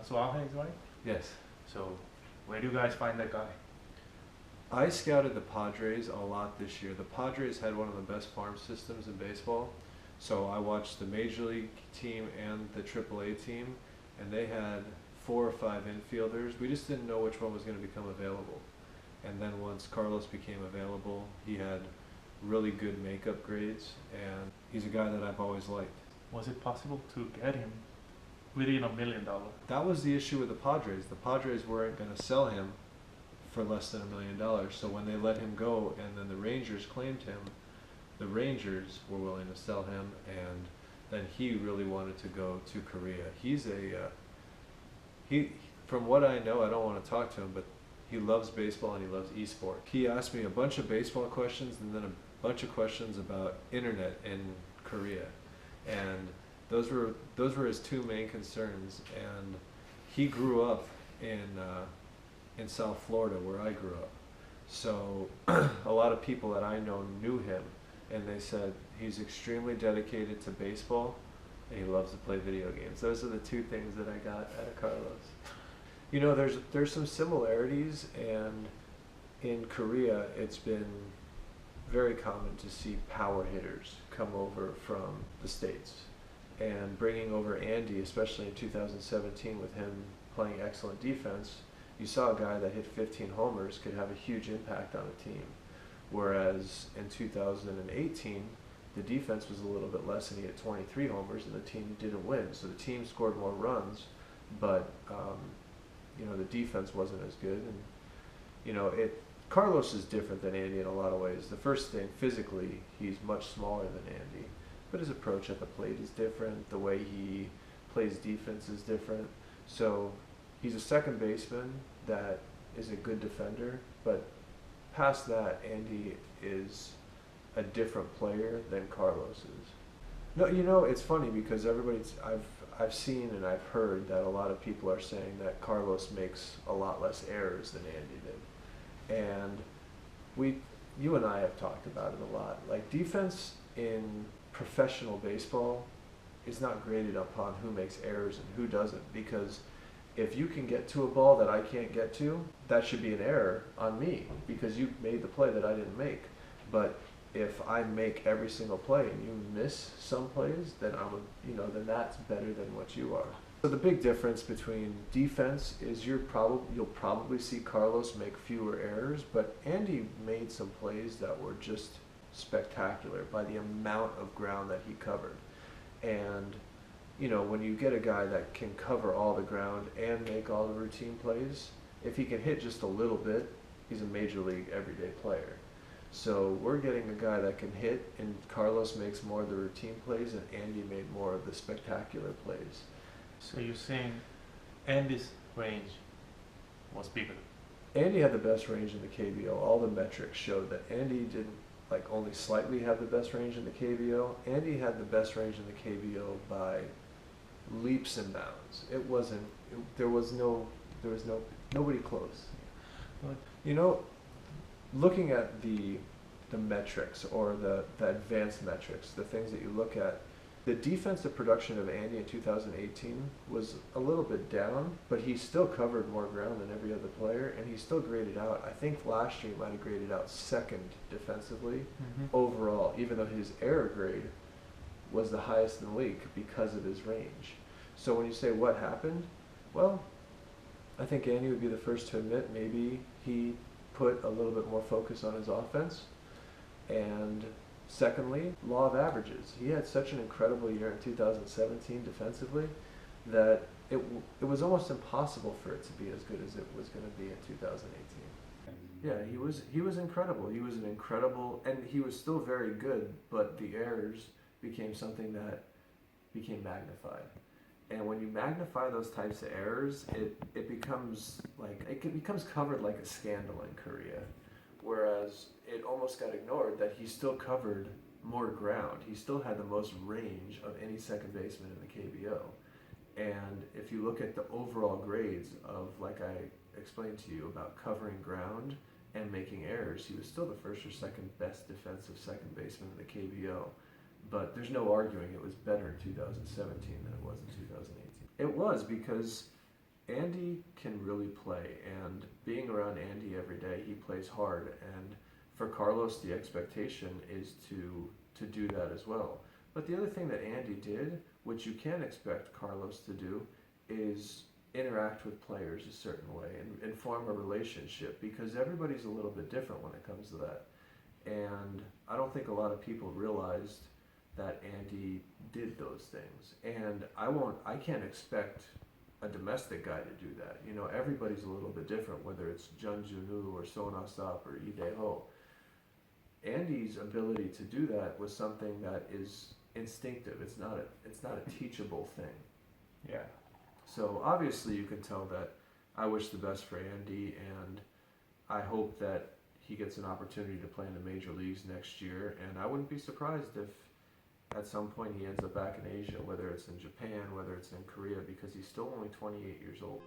Asuahe's, right? Yes. So, where do you guys find that guy? I scouted the Padres a lot this year. The Padres had one of the best farm systems in baseball. So I watched the Major League team and the AAA team, and they had 4 or 5 infielders. We just didn't know which one was going to become available. And then once Carlos became available, he had really good makeup grades, and he's a guy that I've always liked. Was it possible to get him within $1 million? That was the issue with the Padres. The Padres weren't going to sell him for less than $1 million. So when they let him go and then the Rangers claimed him, the Rangers were willing to sell him, and then he really wanted to go to Korea. He's from what I know, I don't want to talk to him, but he loves baseball and he loves esports. He asked me a bunch of baseball questions and then a bunch of questions about internet in Korea, and those were his 2 main concerns. And he grew up in South Florida, where I grew up. So a lot of people that I know knew him, and they said he's extremely dedicated to baseball and he loves to play video games. Those are the 2 things that I got out of Carlos. You know, there's some similarities, and in Korea it's been very common to see power hitters come over from the States. And bringing over Andy, especially in 2017 with him playing excellent defense, you saw a guy that hit 15 homers could have a huge impact on a team. Whereas in 2018, the defense was a little bit less and he hit 23 homers and the team didn't win. So the team scored more runs, but you know, the defense wasn't as good. And you know, Carlos is different than Andy in a lot of ways. The first thing, physically, he's much smaller than Andy, but his approach at the plate is different. The way he plays defense is different. So he's a second baseman that is a good defender, but past that, Andy is a different player than Carlos is. No, you know, it's funny because I've seen and I've heard that a lot of people are saying that Carlos makes a lot less errors than Andy did. And you and I have talked about it a lot. Like, defense in professional baseball is not graded upon who makes errors and who doesn't, because if you can get to a ball that I can't get to, that should be an error on me because you made the play that I didn't make. But if I make every single play and you miss some plays, then then that's better than what you are. So the big difference between defense is you'll probably see Carlos make fewer errors, but Andy made some plays that were just spectacular by the amount of ground that he covered. And you know, when you get a guy that can cover all the ground and make all the routine plays, if he can hit just a little bit, he's a major league everyday player. So we're getting a guy that can hit, and Carlos makes more of the routine plays, and Andy made more of the spectacular plays. So you're saying Andy's range was bigger? Andy had the best range in the KBO. All the metrics showed that Andy didn't only slightly have the best range in the KBO. Andy had the best range in the KBO by leaps and bounds. There was nobody close. You know, looking at the metrics or the advanced metrics, the things that you look at, the defensive production of Andy in 2018 was a little bit down, but he still covered more ground than every other player, and he still graded out. I think last year he might have graded out second defensively overall, even though his error grade was the highest in the league because of his range. So when you say what happened, well, I think Andy would be the first to admit maybe he put a little bit more focus on his offense. And secondly, law of averages. He had such an incredible year in 2017 defensively that it was almost impossible for it to be as good as it was going to be in 2018. Yeah, he was incredible. He was an incredible, and he was still very good, but the errors became something that became magnified. And when you magnify those types of errors, it becomes covered like a scandal in Korea. Whereas it almost got ignored that he still covered more ground. He still had the most range of any second baseman in the KBO. And if you look at the overall grades of, like I explained to you, about covering ground and making errors, he was still the first or second best defensive second baseman in the KBO. But there's no arguing it was better in 2017 than it was in 2018. It was because Andy can really play, and being around Andy every day, he plays hard, and for Carlos the expectation is to do that as well. But the other thing that Andy did, which you can expect Carlos to do, is interact with players a certain way and form a relationship, because everybody's a little bit different when it comes to that. And I don't think a lot of people realized that Andy did those things. And I can't expect a domestic guy to do that. You know, everybody's a little bit different, whether it's Jun Junu or Son Asap or Lee Dae-ho. Andy's ability to do that was something that is instinctive. It's not a teachable thing. Yeah. So obviously you can tell that I wish the best for Andy, and I hope that he gets an opportunity to play in the major leagues next year, and I wouldn't be surprised if at some point he ends up back in Asia, whether it's in Japan, whether it's in Korea, because he's still only 28 years old.